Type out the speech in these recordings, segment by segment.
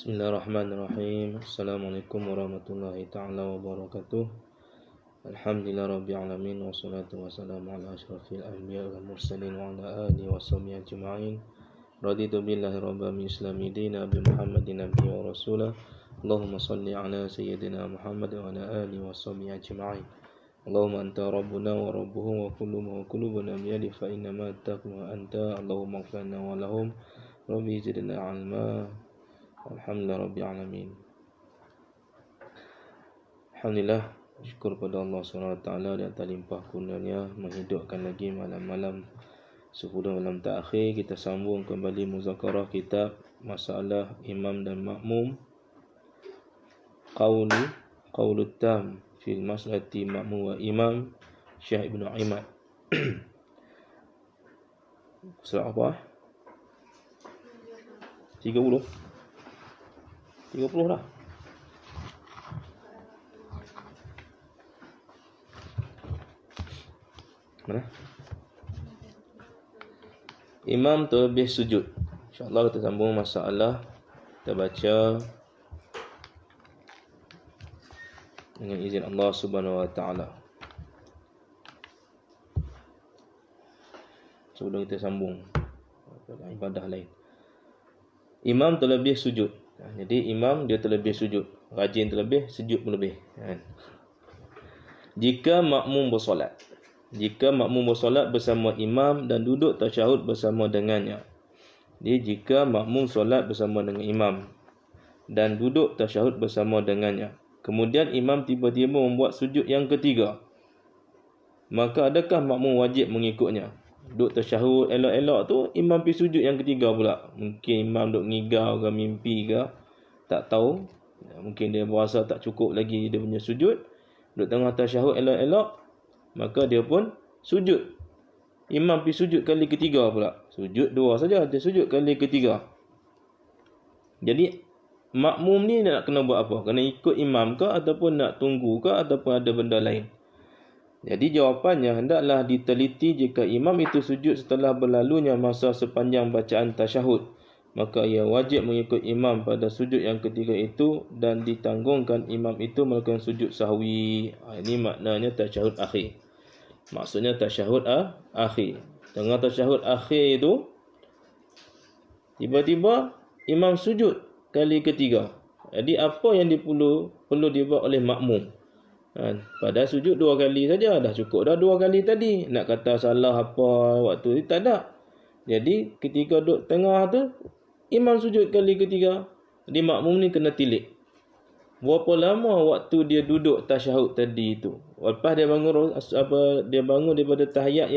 Bismillahirrahmanirrahim. Assalamualaikum warahmatullahi ta'ala wabarakatuh. Alhamdulillah rabbil alamin, wassalatu wassalamu ala asyrafil anbiya wal mursalin wa ala alihi wa sahbihi ajma'in. Raditu billahi rabban min islami dina bi Muhammadin nabiyya wa rasulah. Allahumma salli ala sayyidina Muhammad wa ala alihi wa sahbihi ajma'in. Allahumma anta rabbuna wa rabbuhum wa kulluhum wa qulubuna biyadi fa inna ma taqwa anta. Allahumma ighfirna wa lahum rabbi zidna ilma. Alhamdulillah rabbil alamin. Alhamdulillah, syukur pada Allah SWT di atas limpah kurnianya menghidupkan lagi malam-malam 10 malam terakhir. Kita sambung kembali muzakarah kitab Masalah Imam dan Makmum, Qaulut Tam fil Maslahati Makmum wa Imam, Syekh Ibn Imad. Surah apa? 30 dah. Mana? Imam terlebih sujud. InsyaAllah kita sambung masalah. Kita baca dengan izin Allah Subhanahu wa taala. Sebelum kita sambung ibadah lain. Imam terlebih sujud. Jadi imam dia terlebih sujud. Rajin terlebih, sujud pun lebih. Jika makmum bersolat. Jika makmum bersolat bersama imam dan duduk tasyahud bersama dengannya. Jadi jika makmum solat bersama dengan imam dan duduk tasyahud bersama dengannya, kemudian imam tiba-tiba membuat sujud yang ketiga, maka adakah makmum wajib mengikutnya? Duduk tasyahud elok-elok tu, imam pergi sujud yang ketiga pula. Mungkin imam duduk ngigau ke mimpi ke, tak tahu. Mungkin dia berasa tak cukup lagi dia punya sujud. Duduk tengah tasyahud elok-elok, maka dia pun sujud. Imam pergi sujud kali ketiga pula. Sujud dua saja, dia sujud kali ketiga. Jadi makmum ni nak kena buat apa? Kena ikut imam ke, ataupun nak tunggu ke, ataupun ada benda lain? Jadi jawapannya, hendaklah diteliti jika imam itu sujud setelah berlalunya masa sepanjang bacaan tasyahud, maka ia wajib mengikut imam pada sujud yang ketiga itu dan ditanggungkan imam itu melakukan sujud sahwi. Ini maknanya tasyahud akhir. Maksudnya tasyahud akhir. Tengah tasyahud akhir itu, tiba-tiba imam sujud kali ketiga. Jadi apa yang perlu dibuat oleh makmum? Pada sujud dua kali saja, dah cukup dah dua kali tadi. Nak kata salah apa waktu ni, tak ada. Jadi ketika duduk tengah tu, imam sujud kali ketiga. Jadi makmum ni kena tilik. Berapa lama waktu dia duduk tasyahud tadi itu? Lepas dia bangun daripada tahiyat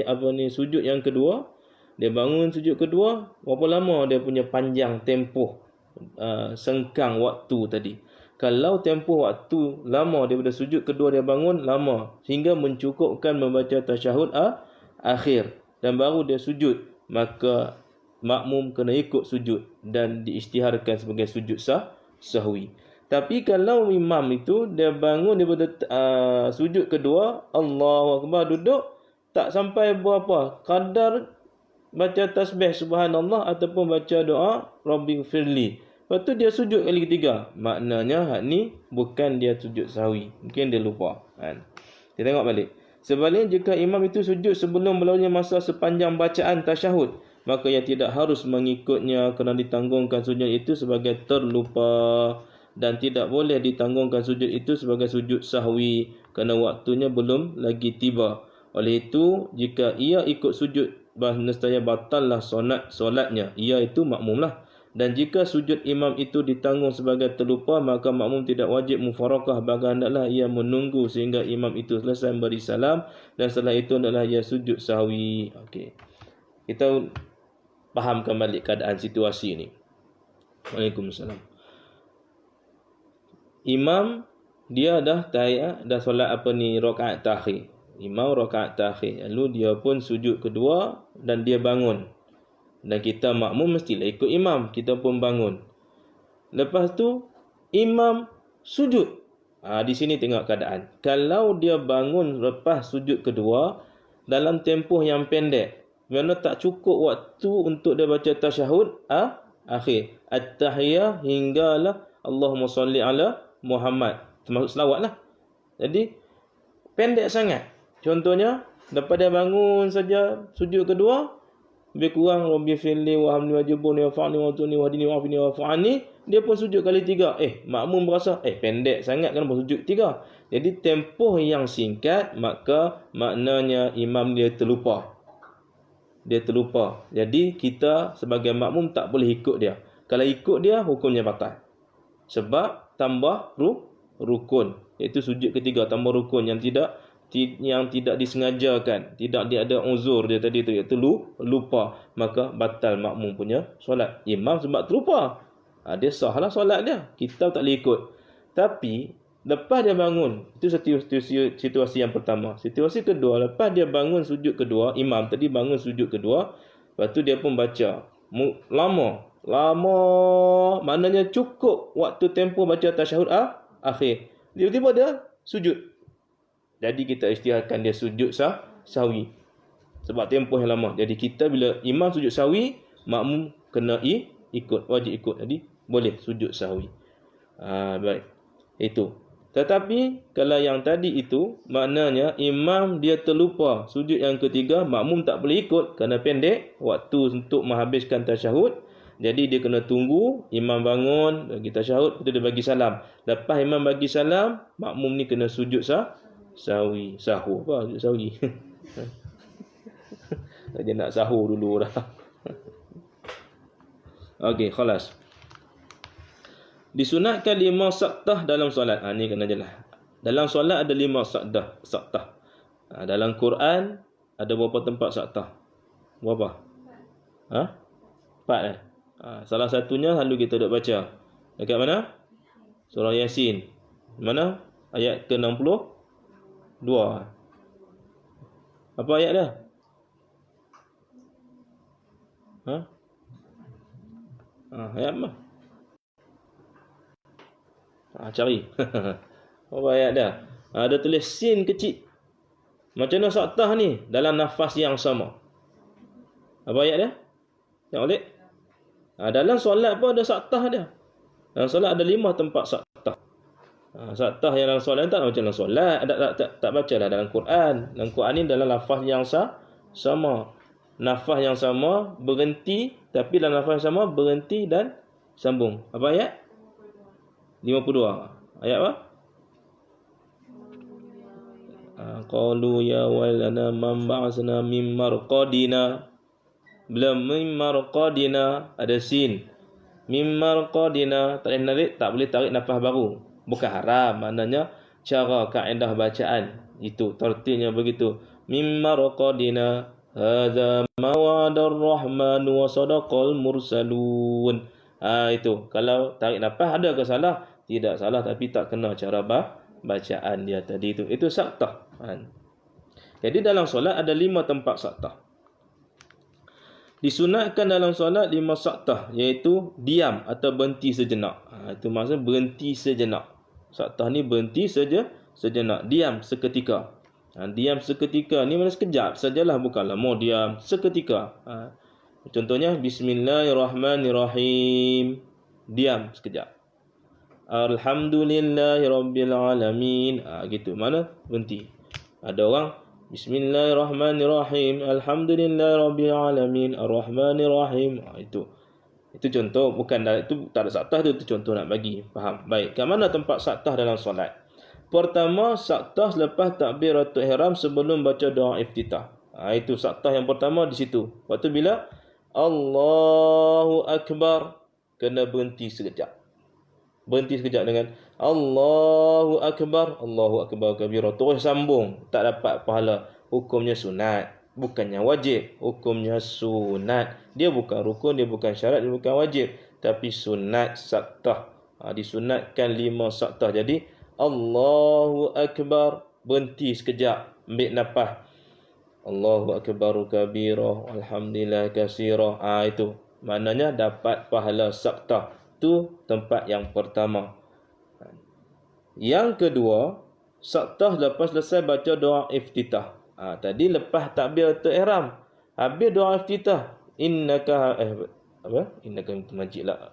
sujud yang kedua, dia bangun sujud kedua, berapa lama dia punya panjang tempoh sengkang waktu tadi? Kalau tempoh waktu lama daripada sujud kedua dia bangun lama sehingga mencukupkan membaca tasyahud akhir dan baru dia sujud, maka makmum kena ikut sujud dan diisytiharkan sebagai sujud sahwi. Tapi kalau imam itu dia bangun daripada sujud kedua, Allahu Akbar, duduk tak sampai berapa kadar baca tasbih subhanallah ataupun baca doa Rabbighfirli, lepas tu dia sujud kali ketiga, maknanya hak ni bukan dia sujud sahwi, mungkin dia lupa. Kita tengok balik. Sebaliknya jika imam itu sujud sebelum berlalunya masa sepanjang bacaan tasyahud, maka ia tidak harus mengikutnya kerana ditanggungkan sujud itu sebagai terlupa dan tidak boleh ditanggungkan sujud itu sebagai sujud sahwi kerana waktunya belum lagi tiba. Oleh itu, jika ia ikut sujud, nescaya batallah solatnya, ia itu makmumlah. Dan jika sujud imam itu ditanggung sebagai terlupa, maka makmum tidak wajib mufarakah, bahkan hendaklah ia menunggu sehingga imam itu selesai beri salam dan setelah itu hendaklah ia sujud sahwi. Okey. Kita fahamkan balik keadaan situasi ini. Waalaikumsalam. Imam dia dah tahiyat, dah solat rakaat takhir. Imam rakaat takhir. Lalu dia pun sujud kedua dan dia bangun. Dan kita makmum mestilah ikut imam, kita pun bangun. Lepas tu imam sujud. Di sini tengok keadaan. Kalau dia bangun lepas sujud kedua dalam tempoh yang pendek, kerana tak cukup waktu untuk dia baca tasyahud akhir. At-tahiyah hinggalah Allahumma salli ala Muhammad. Termasuk selawat lah. Jadi pendek sangat. Contohnya, lepas dia bangun saja sujud kedua, lebih kurang Rabbi firli wa hamni wa jibuni wa fa'ni wa tuni wa hadini wa afini wa fa'ani, dia pun sujud kali 3. Makmum berasa pendek sangat kan sujud 3. Jadi tempoh yang singkat, maka maknanya imam dia terlupa. Jadi kita sebagai makmum tak boleh ikut dia. Kalau ikut dia, hukumnya batal. Sebab tambah rukun, iaitu sujud ketiga tambah rukun yang tidak disengajakan, tidak ada uzur dia tadi tu, iaitu lupa, maka batal makmum punya solat. Imam sebab terlupa, dia sahlah solat dia, kita tak boleh ikut. Tapi lepas dia bangun, itu situasi yang pertama. Situasi kedua, lepas dia bangun sujud kedua, imam tadi bangun sujud kedua, lepas tu dia pun baca lama, maknanya cukup waktu tempoh baca tasyahud akhir. Tiba-tiba dia sujud. Jadi kita istiharkan dia sujud sahwi. Sebab tempoh yang lama. Jadi kita bila imam sujud sahwi, makmum kena ikut, wajib ikut. Jadi boleh sujud sahwi. Baik. Itu. Tetapi kalau yang tadi itu, maknanya imam dia terlupa sujud yang ketiga, makmum tak boleh ikut kerana pendek waktu untuk menghabiskan tasyahud. Jadi dia kena tunggu imam bangun, bagi tasyahud, lepas tu dia bagi salam. Lepas imam bagi salam, makmum ni kena sujud sahwi. Sahur apa? Sujud sahwi. Dia nak sahur dulu dah. Okey, khalas. Disunatkan 5 saktah dalam solat. Ni kena jelas. Dalam solat ada 5 saktah. Dalam Quran ada berapa tempat saktah? Berapa? 4 salah satunya selalu kita duk baca. Dekat mana? Surah Yasin. Mana? Ayat ke-62. Apa ayat dia? Ayat apa? Cari. Apa ayat dia? Ada tulis sin kecil. Macam mana saktah ni? Dalam nafas yang sama. Apa ayat dia? Tengok balik. Dalam solat pun ada saktah dia. Dalam solat ada 5 tempat saktah. Saktah yang dalam solat tak macam dalam solat. Tak baca lah dalam Quran. Dalam Quran ni dalam lafaz yang sama. Nafas yang sama, berhenti. Tapi dalam nafas yang sama, berhenti dan sambung. Apa ayat? 52. Ayat apa? Qalu ya wailana man ba'asna min marqadina. Belum min marqadina ada sin. Min marqadina tak boleh tarik nafas baru. Bukan haram, maknanya cara kaedah bacaan itu tertilnya begitu. Min marqadina hadza ma wa'ada ar-rahman wa sadaqal mursalun. Itu kalau tarik nafas ada ke salah? Tidak salah, tapi tak kena cara bacaan dia tadi itu. Itu saktah. Jadi dalam solat ada 5 tempat saktah. Disunatkan dalam solat 5 saktah, iaitu diam atau berhenti sejenak. Itu maksud berhenti sejenak. Saktah ni berhenti sejenak, diam seketika. Diam seketika ni mana sekejap sajalah, bukan lama diam, seketika. Contohnya Bismillahirrahmanirrahim. Diam sekejap. Alhamdulillahirabbil alamin. Gitu, mana berhenti. Ada orang Bismillahirrahmanirrahim. Alhamdulillahirabbil alamin. Arrahmanirrahim. Itu contoh, bukan itu tak ada saktah tu, contoh nak bagi faham. Baik, kat mana tempat saktah dalam solat? Pertama, saktah selepas takbiratul ihram sebelum baca doa iftitah. Itu saktah yang pertama di situ. Waktu bila Allahu akbar, kena berhenti sekejap. Berhenti sekejap dengan Allahu akbar kabira. Terus sambung, tak dapat pahala. Hukumnya sunat, bukannya wajib. Hukumnya sunat. Dia bukan rukun, dia bukan syarat, dia bukan wajib. tapi sunat saktah. Disunatkan 5 saktah. Jadi Allahu Akbar, berhenti sekejap, ambil nafas. Allahu Akbaru kabira, alhamdulillah kasira. Itu maknanya dapat pahala saktah. Tu tempat yang pertama. Yang kedua, saktah lepas selesai baca doa iftitah. Tadi lepas takbiratul ihram, habis doa iftitah, innaka majid lah.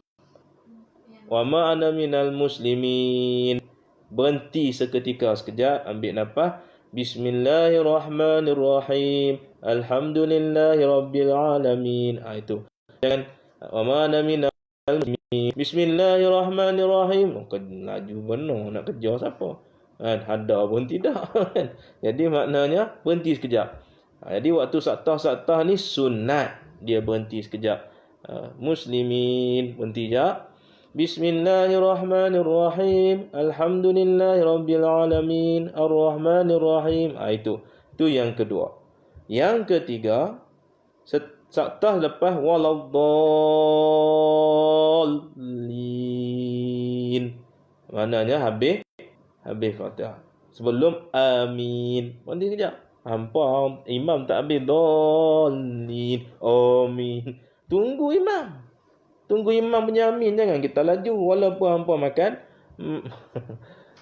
Wa ma ana minal muslimin. Berhenti seketika, sekejap, ambil nafas. Bismillahirrahmanirrahim. Alhamdulillahi rabbil alamin. Itu. Jangan wa ma ana minal muslimin. Bismillahirrahmanirrahim. Laju benar nak kejar siapa? Ada pun tidak. Jadi maknanya berhenti sekejap. Jadi waktu saktah ni sunat dia berhenti sekejap. Muslimin berhenti sekejap. Bismillahirrahmanirrahim. Alhamdulillahirabbil alamin. Arrahmanirrahim. Itu yang kedua. Yang ketiga, saktah lepas waladdallin. Maknanya habis Fatihah. Sebelum amin. Berhenti sekejap. Hampa imam tak habis dallin. Amin. Tunggu imam punya amin. Jangan kita laju. Walaupun hampa makan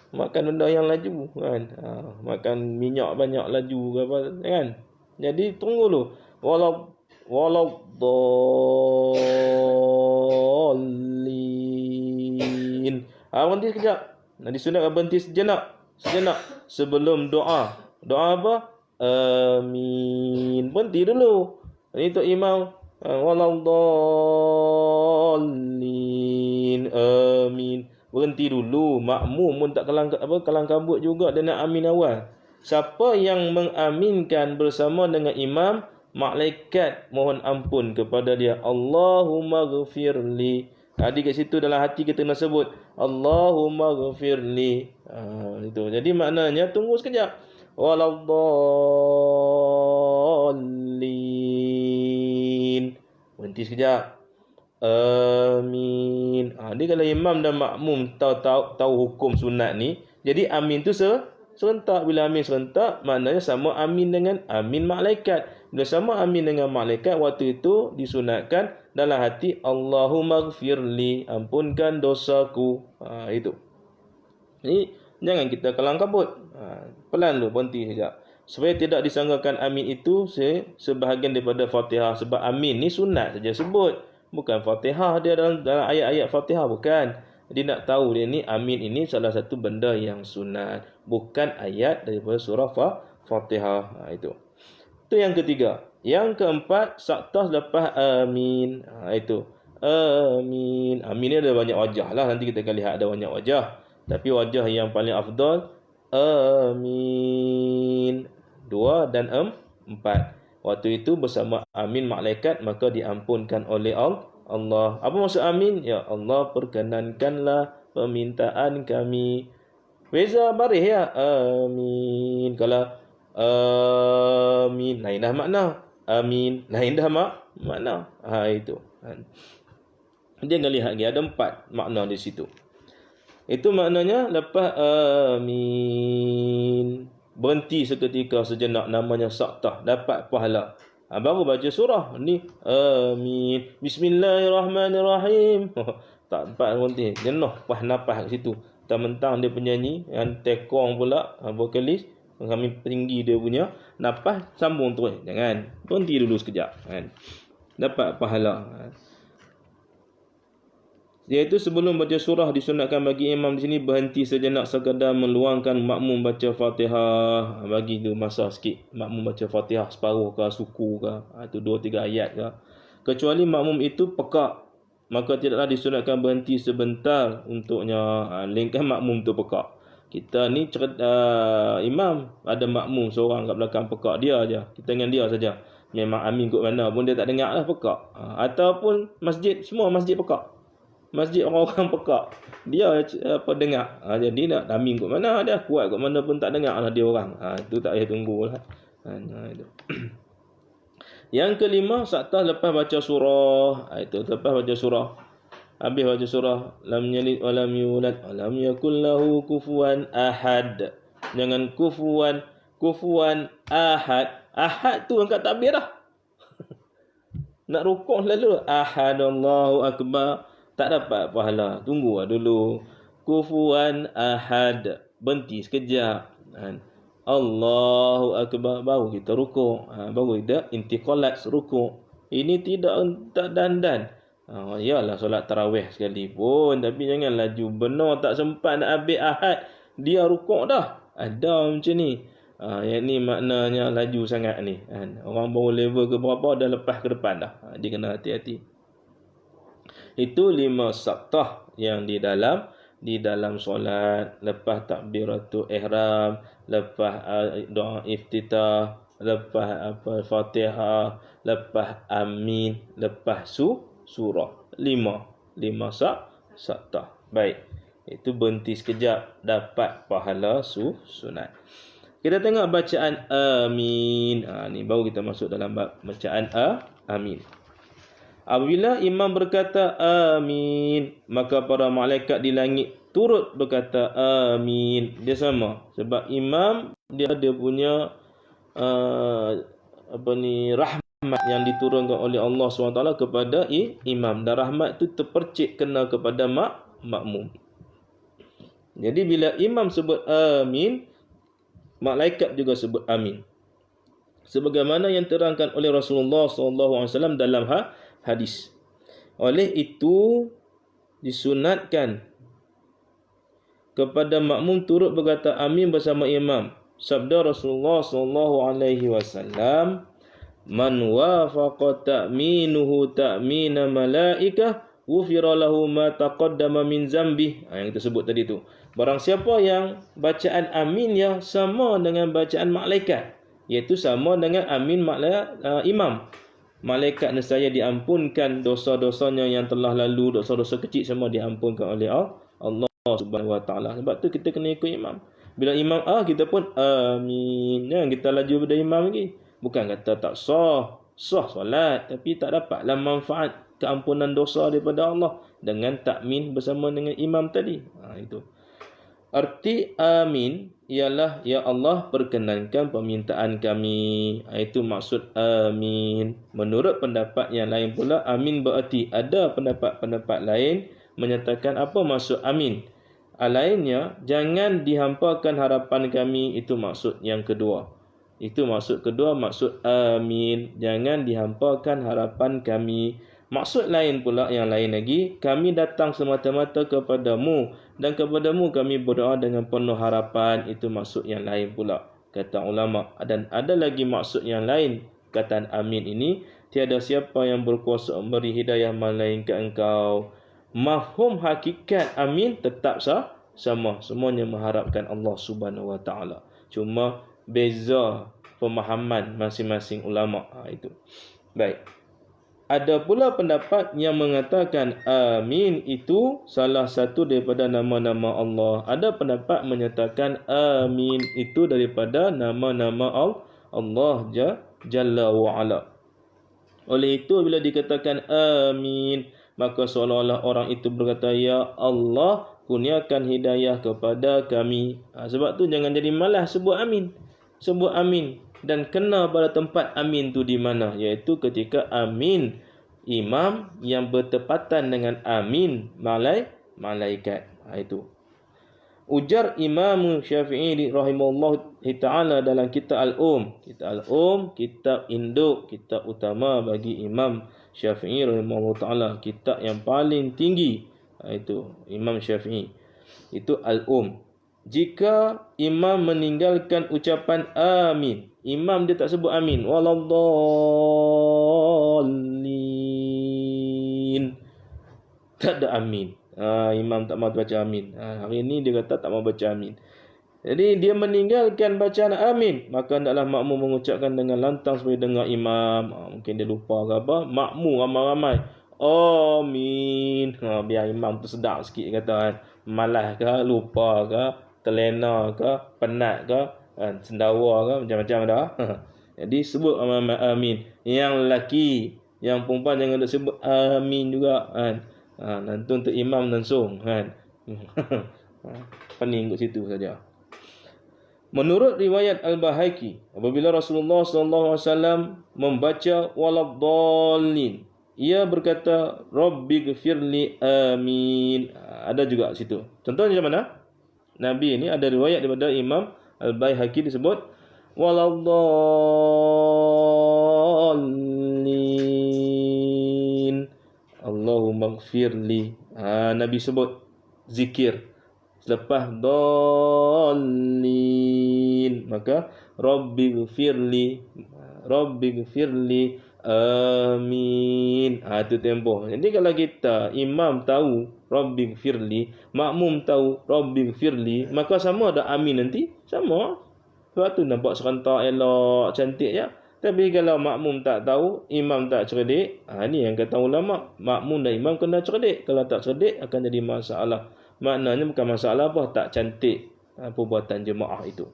makan benda yang laju kan. Makan minyak banyak laju ke apa kan. Jadi tunggu dulu. Waladdallin. Berhenti sekejap. Disunatkan berhenti sejenak sebelum doa. Doa apa? Amin. Berhenti dulu. Ini untuk imam. Waladdallin. Amin. Berhenti dulu. Makmum pun tak kelang kabut juga, dia nak amin awal. Siapa yang mengaminkan bersama dengan imam, malaikat mohon ampun kepada dia. Allahumma ghafirli. Di kat situ dalam hati kita nak sebut Allahumma ghafirli. Itu. Jadi maknanya tunggu sekejap. Waladdallin. Berhenti sekejap. Amin. Dia kalau imam dan makmum tahu hukum sunat ni, jadi amin tu serentak. Bila amin serentak, maknanya sama amin dengan amin malaikat. Bila sama amin dengan malaikat, waktu itu disunatkan dalam hati Allahumma ghafirli, ampunkan dosaku. Itu. Jadi jangan kita kelang kabut. Pelan dulu, berhenti sekejap. Supaya tidak disangkakan amin itu sebahagian daripada Fatihah. Sebab amin ni sunat saja sebut. Bukan Fatihah dia dalam ayat-ayat Fatihah. Bukan. Jadi nak tahu dia ni, amin ini salah satu benda yang sunat. Bukan ayat daripada surah Fatihah. Itu yang ketiga. Yang keempat, saktah lepas amin. Itu. Amin. Amin ni ada banyak wajah lah. Nanti kita akan lihat ada banyak wajah. Tapi wajah yang paling afdal, amin 2 dan 4. Waktu itu bersama amin malaikat, maka diampunkan oleh Allah. Apa maksud amin? Ya Allah, perkenankanlah permintaan kami. Beza baris ya. Amin. Kalau amin lain dah makna. Amin lain dah makna. Itu. Dia akan lihat lagi ada 4 makna di situ. Itu maknanya lepas amin, berhenti seketika sejenak, namanya saktah, dapat pahala. Baru baca surah ni amin. Bismillahirrahmanirrahim. Tak dapat berhenti. Jenuh nafas kat situ. Mentang-mentang dia penyanyi, yang tekong pula vokalis, kami tinggi dia punya nafas, sambung terus. Jangan. Berhenti dulu sekejap kan. Dapat pahala. Iaitu sebelum baca surah disunatkan bagi imam di sini berhenti sejenak sekadar meluangkan makmum baca Fatihah. Bagi tu masa sikit makmum baca Fatihah separuh ke, suku ke, itu 2-3 ayat ke. Kecuali makmum itu pekak, maka tidaklah disunatkan berhenti sebentar untuknya. Lain kan makmum tu pekak. Kita ni imam, ada makmum seorang kat belakang pekak, dia aja. Kita dengan dia saja. Memang amin kot mana pun dia tak dengar lah, pekak. Ataupun masjid, semua masjid pekak. Masjid orang-orang pekak, dia dengar. Jadi nak amin kot mana, dia kuat kot mana pun tak dengar lah dia orang. Itu tak payah tunggulah. Itu. Yang kelima, saktah lepas baca surah. Itu lepas baca surah. Habis baca surah lam yalid wa lam yulad wa lam yakul lahu kufuwan ahad. Jangan kufuwan ahad. Ahad tu angkat takbir dah. Nak rukuk lalu ahad Allahu akbar, tak dapat pahala. Tunggu dulu. Kufuwan ahad, berhenti sekejap. Allahu akbar, baru kita rukuk. Baru kita intiqalat rukuk. Ini tak dandan. Yalah solat tarawih sekali pun, tapi jangan laju benar tak sempat nak habis ahad dia rukuk dah. Ada macam ni. Yang ni maknanya laju sangat ni. Orang baru level ke berapa dah lepas ke depan dah. Dia kena hati-hati. Itu 5 saktah yang di dalam solat, lepas takbiratul ihram, lepas doa iftitah, lepas Fatihah, lepas amin, lepas surah. 5 saktah. Baik. Itu berhenti sekejap dapat pahala sunat. Kita tengok bacaan amin. Ni baru kita masuk dalam bacaan amin. Apabila imam berkata amin, maka para malaikat di langit turut berkata amin. Dia sama. Sebab imam dia punya rahmat yang diturunkan oleh Allah SWT kepada imam. Dan rahmat tu terpercik kena kepada makmum. Jadi bila imam sebut amin, malaikat juga sebut amin. Sebagaimana yang terangkan oleh Rasulullah SAW dalam hadis. Oleh itu disunatkan kepada makmum turut berkata amin bersama imam. Sabda Rasulullah SAW, man wafaqa ta'minuhu ta'mina malaikah ghufira lahu ma taqaddama min zambih. Yang kita sebut tadi tu. Barang siapa yang bacaan amin yang sama dengan bacaan malaikat, iaitu sama dengan amin imam. Malaikat nescaya diampunkan dosa-dosanya yang telah lalu, dosa-dosa kecil semua diampunkan oleh Allah Subhanahu Wa Taala. Sebab tu kita kena ikut imam. Bila imam kita pun amin. Jangan kita laju pada imam lagi. Bukan kata tak sah solat, tapi tak dapatlah manfaat keampunan dosa daripada Allah dengan takmin bersama dengan imam tadi. Itu. Arti amin ialah ya Allah perkenankan permintaan kami. Itu maksud amin. Menurut pendapat yang lain pula, amin berarti ada pendapat-pendapat lain menyatakan apa maksud amin. Lainnya, jangan dihampakan harapan kami. Itu maksud yang kedua. Maksud amin. Jangan dihampakan harapan kami. Maksud lain pula yang lain lagi, kami datang semata-mata kepadamu dan kepadamu kami berdoa dengan penuh harapan. Itu maksud yang lain pula, kata ulama. Dan ada lagi maksud yang lain. Kataan amin ini, tiada siapa yang berkuasa memberi hidayah melainkan engkau. Mafhum hakikat amin tetap sama. Semuanya mengharapkan Allah Subhanahu Wa Taala. Cuma beza pemahaman masing-masing ulama. Itu. Baik. Ada pula pendapat yang mengatakan amin itu salah satu daripada nama-nama Allah. Ada pendapat menyatakan amin itu daripada nama-nama Allah Jalla wa'ala. Oleh itu bila dikatakan amin, maka seolah-olah orang itu berkata, ya Allah kurniakan hidayah kepada kami. Sebab tu jangan jadi malas sebut amin. Sebut amin. Dan kena pada tempat amin tu di mana, iaitu ketika amin imam yang bertepatan dengan amin malaikat. Itu ujar Imam Syafi'i rahimahullah taala dalam kitab Al-Um. Kitab induk, kitab utama bagi Imam Syafi'i rahimahullah taala, kitab yang paling tinggi. Itu Imam Syafi'i. Itu Al-Um. Jika imam meninggalkan ucapan amin, imam dia tak sebut amin, waladdallin, tak ada amin. Imam tak mahu baca amin. Hari ini dia kata tak mahu baca amin. Jadi dia meninggalkan bacaan amin, maka hendaklah makmum mengucapkan dengan lantang supaya dengar imam. Mungkin dia lupa ke apa, makmum ramai-ramai amin. Biar imam tu sedap sikit kata, malas ke, lupa ke, terlena ke, penat ke, sendawa ke, macam-macam dah. Jadi sebut amin. Yang lelaki, yang perempuan jangan sebut amin juga. Nanti untuk imam langsung kan. Pening kat situ saja. Menurut riwayat Al-Baihaqi, apabila Rasulullah SAW membaca waladdallin, ia berkata Rabbighfirli amin. Ada juga situ. Contohnya macam mana? Nabi ini ada riwayat daripada Imam Al-Baihaqi disebut waladdallin Allahumma gfirli. Nabi sebut zikir selepas dallin, maka Rabbighfirli amin. Itu tempoh. Jadi kalau kita imam tahu Rabbighfirli, makmum tahu Rabbighfirli, maka sama ada amin nanti sama. Sebab tu nampak serentak elok cantik ya. Tapi kalau makmum tak tahu, imam tak cerdik, ni yang kata ulama, makmum dan imam kena cerdik. Kalau tak cerdik akan jadi masalah. Maknanya bukan masalah apa, tak cantik perbuatan jemaah itu.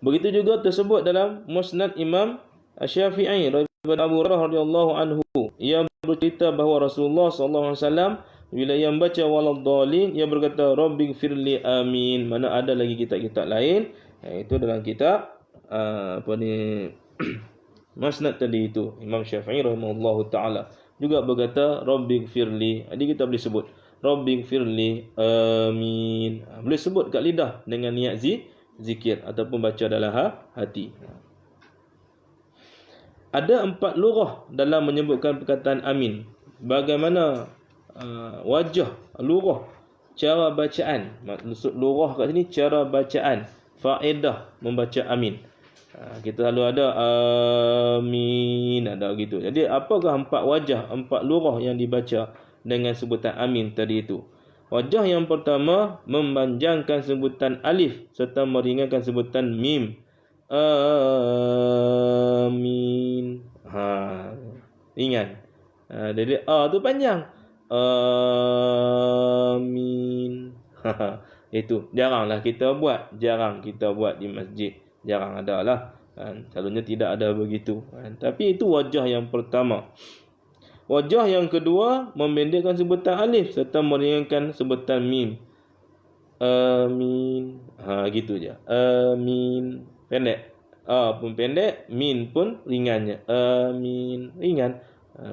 Begitu juga tersebut dalam Musnad Imam Syafi'i daripada Abu Hurairah radhiyallahu anhu, ia bercerita bahawa Rasulullah SAW bila ia membaca waladdallin, ia berkata Rabbighfirli amin. Mana ada lagi kitab-kitab lain, itu dalam kitab Musnad tadi itu, Imam Syafi'i rahimahullahu taala juga berkata Rabbighfirli. Jadi kita boleh sebut Rabbighfirli amin. Boleh sebut kat lidah dengan niat zikir ataupun baca dalam hati. Ada 4 lurah dalam menyebutkan perkataan amin. Bagaimana wajah lurah, cara bacaan. Maksud lurah kat sini cara bacaan, faedah membaca amin. Kita selalu ada amin, ada gitu. Jadi apakah 4 wajah, 4 lurah yang dibaca dengan sebutan amin tadi itu? Wajah yang pertama, memanjangkan sebutan alif serta meringankan sebutan mim. Amin. Ringan. Jadi tu panjang. Amin. Itu jaranglah kita buat, jarang kita buat di masjid. Jarang ada lah. Selalunya tidak ada begitu. Tapi itu wajah yang pertama. Wajah yang kedua, memendekkan sebutan alif serta meringankan sebutan mim. Amin. Gitu je. Amin. Pendek. Pun pendek, min pun ringannya. Amin. Ringan.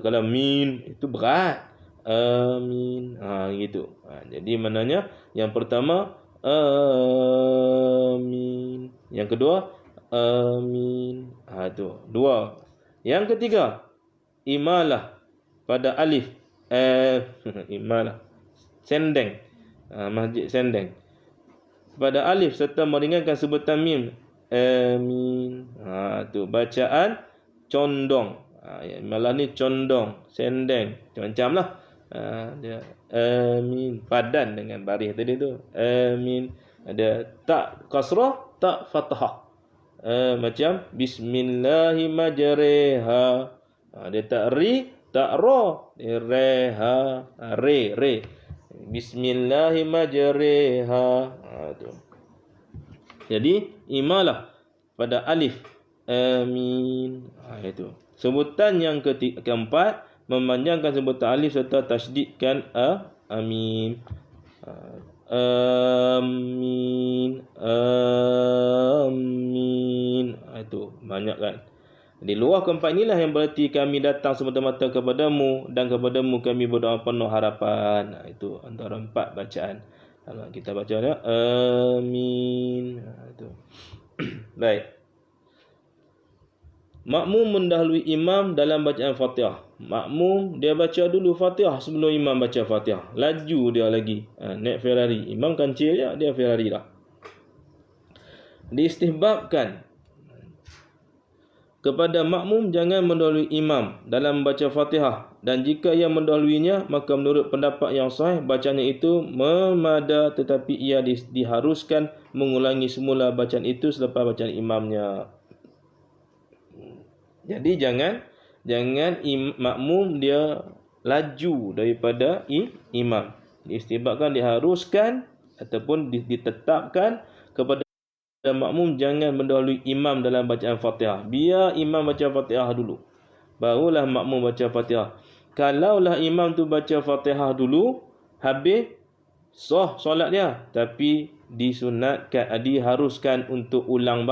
Kalau min itu berat. Amin. Gitu. Jadi maknanya yang pertama amin. Yang kedua amin. Itu. Dua. Yang ketiga, imalah pada alif. Imalah. Sendeng. Masjid sendeng. Pada alif serta meringankan sebutan mim. Amin. Tu bacaan condong. Malah ni condong, sendeng, macam-macam lah. Dia amin, padan dengan baris tadi tu. Amin. Ada tak kasrah, tak fathah. Macam bismillahimajriha. Dia tak ri, tak ra. Dia reha, re. Bismillahimajriha. Tu. Jadi imalah pada alif. Amin. Itu. Sebutan yang keempat, memanjangkan sebutan alif serta tasydidkan amin. Amin. Amin. Itu banyak kan. Di luar keempat inilah yang berarti kami datang semata-mata kepadamu dan kepadamu kami berdoa penuh harapan. Itu antara 4 bacaan. Kalau kita baca dia amin. Itu. Baik. Makmum mendahului imam dalam bacaan Fatihah. Makmum dia baca dulu Fatihah sebelum imam baca Fatihah. Laju dia lagi. Naik Ferrari. Imam kancil je, dia Ferrari lah. Diistihbabkan kepada makmum jangan mendahului imam dalam membaca Fatihah, dan jika ia mendahuluinya maka menurut pendapat yang sahih bacanya itu memada, tetapi ia diharuskan mengulangi semula bacaan itu selepas bacaan imamnya. Jadi jangan makmum dia laju daripada imam. Diistihbabkan, diharuskan ataupun ditetapkan kepada makmum jangan mendahului imam dalam bacaan Fatihah. Biar imam baca Fatihah dulu, barulah makmum baca Fatihah. kalaulah imam tu baca Fatihah dulu, habis sah solat dia, tapi disunatkan, diharuskan untuk ulang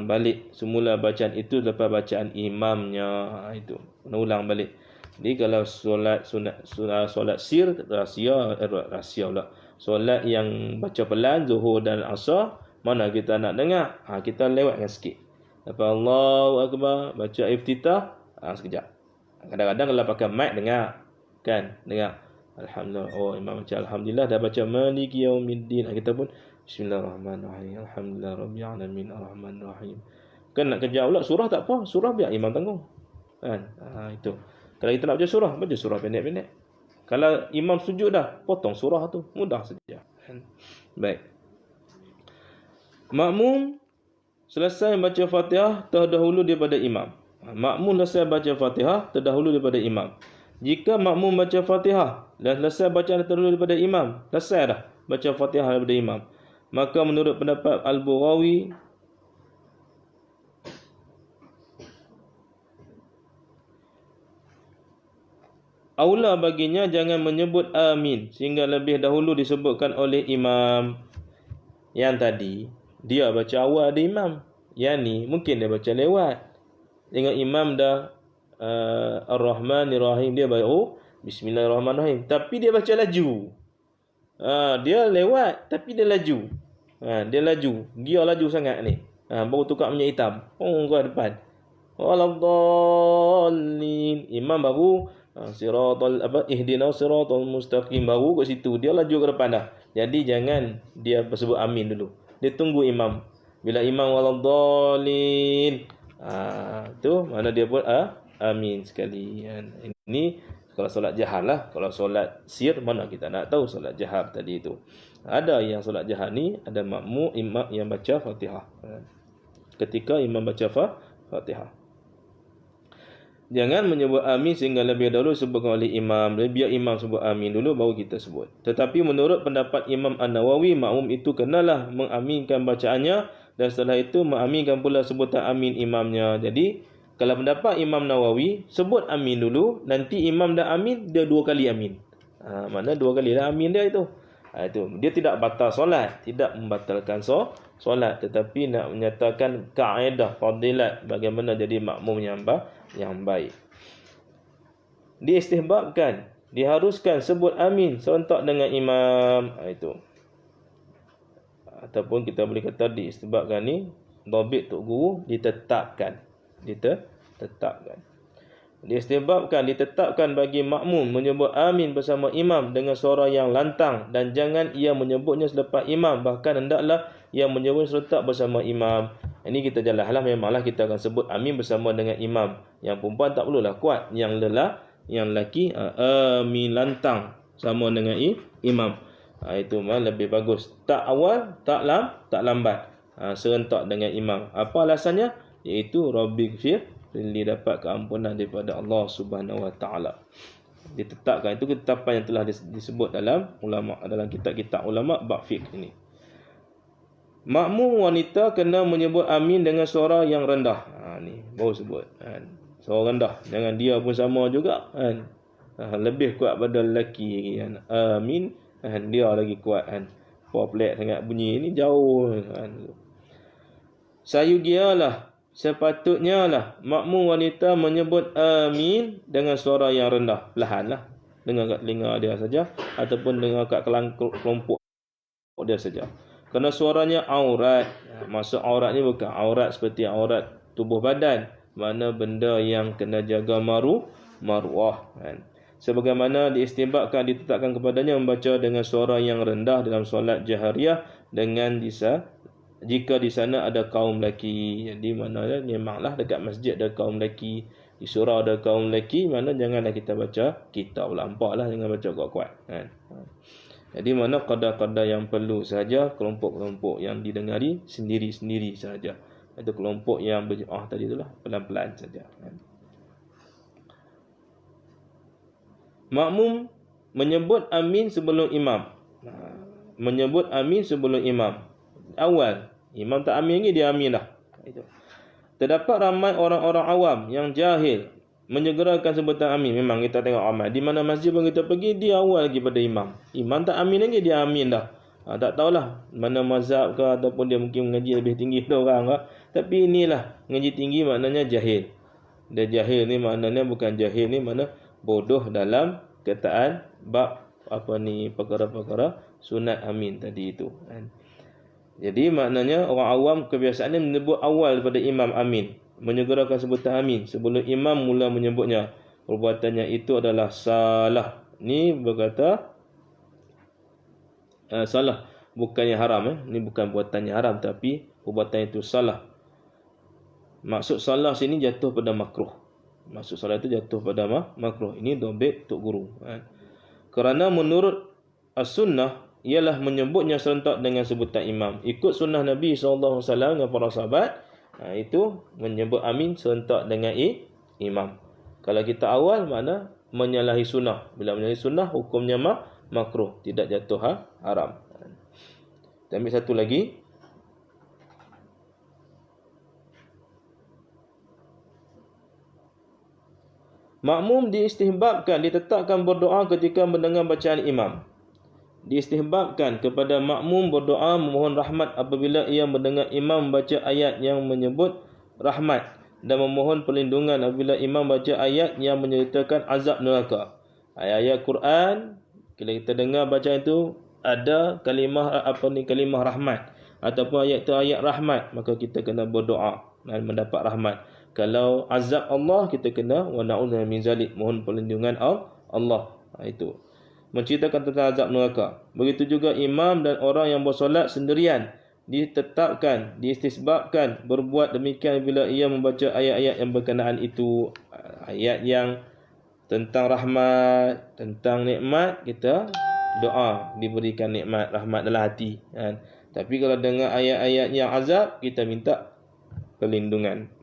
balik semula bacaan itu lepas bacaan imamnya. Itu kena ulang balik. Jadi kalau solat solat sir rahsia pula. Solat yang baca pelan Zuhur dan Asar, mana kita nak dengar? Kita lewatkan sikit. Lepas Allahu Akbar, baca iftitah, sekejap. Kadang-kadang kalau pakai mic dengar, kan? Dengar. Alhamdulillah. Oh, imam baca alhamdulillah, dah baca maliki yaumiddin. Kita pun bismillahirrahmanirrahim. Alhamdulillah rabbil alamin arrahmanirrahim. Kan nak kerja pula surah tak apa, surah biar imam tanggung. Kan? Itu. Kalau kita nak baca surah pendek-pendek. Kalau imam sujud dah, potong surah tu, mudah saja. Baik. Makmum selesai baca Fatihah terdahulu daripada imam. Makmum selesai baca Fatihah terdahulu daripada imam. Jika makmum baca Fatihah dan selesai baca terdahulu daripada imam, selesai dah baca Fatihah daripada imam, maka menurut pendapat Al-Baghawi, aula baginya jangan menyebut amin sehingga lebih dahulu disebutkan oleh imam. Yang tadi dia baca awal ada imam, yang ni mungkin dia baca lewat. Tengok imam dah Ar-Rahmanir-Rahim, dia baca Bismillahirrahmanirrahim, tapi dia baca laju. Dia lewat tapi dia laju. Dia laju, dia laju sangat ni. Baru tukar minyak hitam. Ke depan. Waladdallin. Imam baru ihdinas siratal mustaqim, baru kat situ dia laju ke depan dah. Jadi jangan dia sebut amin dulu. Dia tunggu imam. Bila imam waladdallin, tu mana dia pun amin sekali. Ini kalau solat jahar lah. Kalau solat sir, mana kita nak tahu solat jahar tadi tu. Ada yang solat jahar ni, ada makmum imam yang baca Fatihah. Ketika imam baca Fatihah, jangan menyebut amin sehingga lebih dahulu sebutkan oleh imam. Biar imam sebut amin dulu, baru kita sebut. Tetapi menurut pendapat Imam An-Nawawi, makmum itu kenalah mengaminkan bacaannya, dan setelah itu mengaminkan pula sebutan amin imamnya. Jadi kalau pendapat Imam Nawawi, sebut amin dulu, nanti imam dah amin, dia 2 kali amin. Mana 2 kali dah amin dia itu. Itu dia tidak batal solat, tidak membatalkan solat, tetapi nak menyatakan kaedah fadilat bagaimana jadi makmum yang baik. Diistihbabkan, diharuskan sebut amin serentak dengan imam. Itu. Ataupun kita boleh kata diistihbabkan ni, dhabit tok guru ditetapkan. Ditetapkan bagi makmum menyebut amin bersama imam dengan suara yang lantang, dan jangan ia menyebutnya selepas imam, bahkan hendaklah ia menyebut serentak bersama imam. Ini kita jalanlah, memanglah kita akan sebut amin bersama dengan imam. Yang perempuan tak perlulah kuat, yang lelaki amin lantang sama dengan imam. Itu lebih bagus. Tak awal, tak lambat. Serentak dengan imam. Apa alasannya? Iaitu Rabbighfir li, dapat keampunan daripada Allah Subhanahu wa taala. Ditetapkan, itu ketetapan yang telah disebut dalam kitab-kitab ulama bab fiqh ini. Makmum wanita kena menyebut amin dengan suara yang rendah. Ni baru sebut. Suara rendah. Jangan dia pun sama juga. Lebih kuat pada lelaki. Amin. Dia lagi kuat. Pelik sangat bunyi ni jauh. Sayugialah, sepatutnya lah makmum wanita menyebut amin dengan suara yang rendah. Perlahan lah. Dengar kat telinga dia saja. Ataupun dengar kat kelompok dia saja. Kerana suaranya aurat. Maksud aurat ni bukan aurat seperti aurat tubuh badan. Mana benda yang kena jaga maruah. Sebagaimana diistihbabkan, ditetapkan kepadanya membaca dengan suara yang rendah dalam solat jahriyah dengan jika di sana ada kaum lelaki. Jadi mana memanglah dekat masjid ada kaum lelaki, di surau ada kaum lelaki, mana janganlah kita baca kitab lampaklah, jangan baca kuat-kuat. Jadi mana qadar-qadar yang perlu saja, kelompok-kelompok yang didengari sendiri-sendiri saja. Itu kelompok yang berjemaah tadi itulah, pelan-pelan saja. Makmum menyebut amin sebelum imam. Menyebut amin sebelum imam. Awal imam tak amin lagi, dia amin dah. Itu. Terdapat ramai orang-orang awam yang jahil menyegerakan sebutan amin. Memang kita tengok amal. Di mana masjid pun kita pergi, dia awal lagi pada imam. Imam tak amin lagi, dia amin dah. Tak tahulah mana mazhab ke ataupun dia mungkin mengaji lebih tinggi tu orang ke. Tapi inilah mengaji tinggi maknanya jahil. Dia jahil ni maknanya bukan jahil ni makna bodoh dalam kataan bab perkara-perkara sunat amin tadi itu. Jadi maknanya orang awam kebiasaannya menyebut awal daripada imam amin, menyegerakan sebutan amin sebelum imam mula menyebutnya. Perbuatannya itu adalah salah. Ni berkata salah, bukannya haram. Ni bukan buatannya haram, tapi perbuatan itu salah. Maksud salah sini jatuh pada makruh. Maksud salah itu jatuh pada makruh. Ini dobit untuk guru. Kerana menurut as-sunnah ialah menyebutnya serentak dengan sebutan imam. Ikut sunnah Nabi SAW dengan para sahabat, itu menyebut amin serentak dengan imam. Kalau kita awal, makna menyalahi sunnah. Bila menyalahi sunnah, hukumnya makruh, tidak jatuh haram. Kita ambil satu lagi. Makmum diistihbabkan, ditetapkan berdoa ketika mendengar bacaan imam. Diistihbabkan kepada makmum berdoa memohon rahmat apabila ia mendengar imam membaca ayat yang menyebut rahmat, dan memohon perlindungan apabila imam baca ayat yang menceritakan azab neraka. Ayat-ayat Quran, bila kita dengar bacaan itu ada kalimah rahmat ataupun ayat itu ayat rahmat, maka kita kena berdoa dan mendapat rahmat. Kalau azab Allah, kita kena wa na'udzu min zalik, mohon perlindungan Allah. Itu menceritakan tentang azab neraka. Begitu juga imam dan orang yang bersolat sendirian ditetapkan, diistisbabkan berbuat demikian bila ia membaca ayat-ayat yang berkenaan itu. Ayat yang tentang rahmat, tentang nikmat, kita doa diberikan nikmat, rahmat dalam hati. Tapi kalau dengar ayat-ayat yang azab, kita minta perlindungan.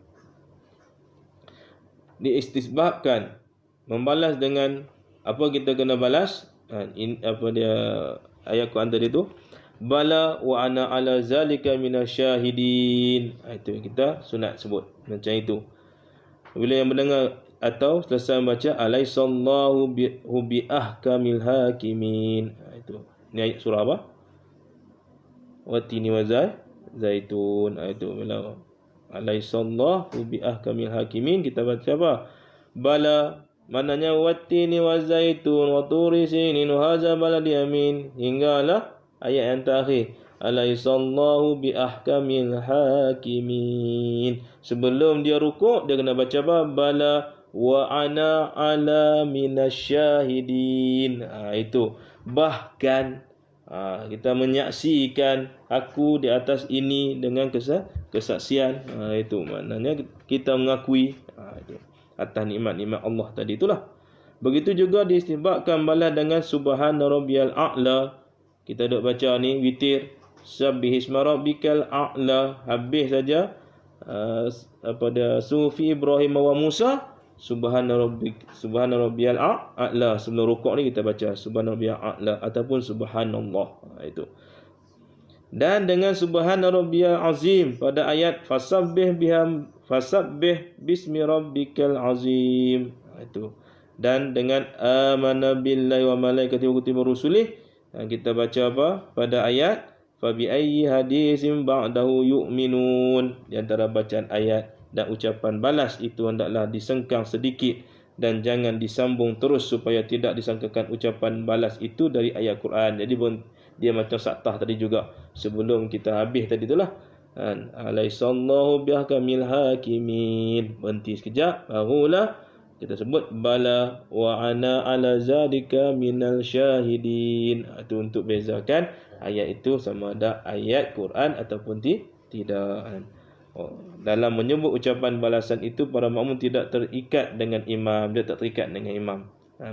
Diistisbabkan membalas dengan apa kita kena balas. Ayat Quran tadi tu, bala wa ana ala zalika minasyahidin. Itu yang kita sunat sebut macam itu. Bila yang mendengar atau selesai membaca alaisallahu bi ahkamil hakimin. Itu. Ni ayat surah apa? Watini wa zaitun. Itu bila alaisallahu bi ahkamil hakimin, kita baca apa? Bala, maknanya watini wa zaitun wa turi sinin wa hadza baladi amin, hinggalah ayat yang terakhir alaisallahu bi ahkamil hakimin. Sebelum dia rukuk, dia kena baca apa? Bala wa ana ala minasyahidin. Itu bahkan kita menyaksikan aku di atas ini dengan kesaksian. Itu maknanya kita mengakui itu atas nikmat-nikmat Allah tadi itulah. Begitu juga diistihbabkan balas dengan subhana rabbiyal a'la. Kita duk baca ni witir, sabbihisma rabbikal a'la, habis saja pada sufi Ibrahim wa Musa, subhana rabbiyal a'la. Sebelum rukuk ni kita baca subhana rabbiyal a'la ataupun subhanallah. Itu. Dan dengan subhana rabbiyal azim pada ayat fasabbih bismi rabbikal azim. Itu. Dan dengan amana billahi wa malaikatihi wa kutubihi rusulih, kita baca apa? Pada ayat fa bi ayyi hadisin ba'dahu yu'minun. Di antara bacaan ayat dan ucapan balas itu hendaklah disengkang sedikit dan jangan disambung terus supaya tidak disangkakan ucapan balas itu dari ayat Quran. Jadi dia macam saktah tadi juga sebelum kita habis tadi itulah. Alaisallahu bihkamil hakimin. Berhenti sekejap, barulah kita sebut bala wa ana ala zalika minal syahidin. Itu untuk bezakan ayat itu sama ada ayat Quran ataupun tidak. Dalam menyebut ucapan balasan itu, para makmum tidak terikat dengan imam, dia tak terikat dengan imam.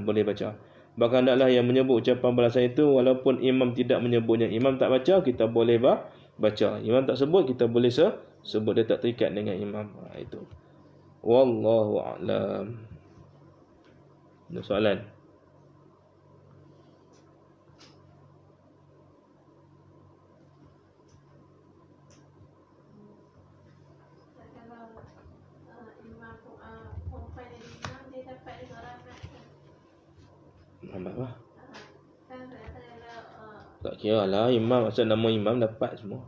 Boleh baca. Bahkan hendaklah yang menyebut ucapan balasan itu walaupun imam tidak menyebutnya. Imam tak baca, kita boleh baca. Imam tak sebut, kita boleh sebut, dia tak terikat dengan imam. Itu. Wallahu a'lam. Ada soalan? Amat lah. Tak kira lah imam, asal nama imam dapat semua.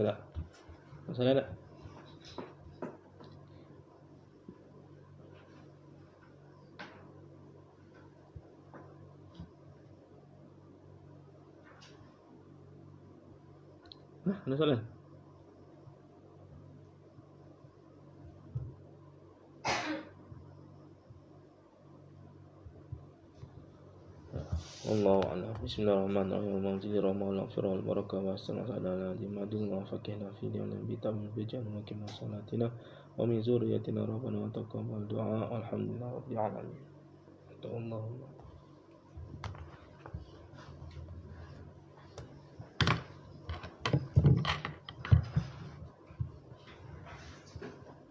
Tak? Masalah tak? Ada soalan? Allahu a'lam. Bismillahirrahmanirrahim. Alhamdulillah rahmatul firal barakah wa sallallahu ala Muhammadin wa fakihna fi dinin bi tamam bi janna wa kima salatina wa min zurriyyatina rabbana wa taqabbal du'a. Alhamdulillah rabbil alamin. Allahumma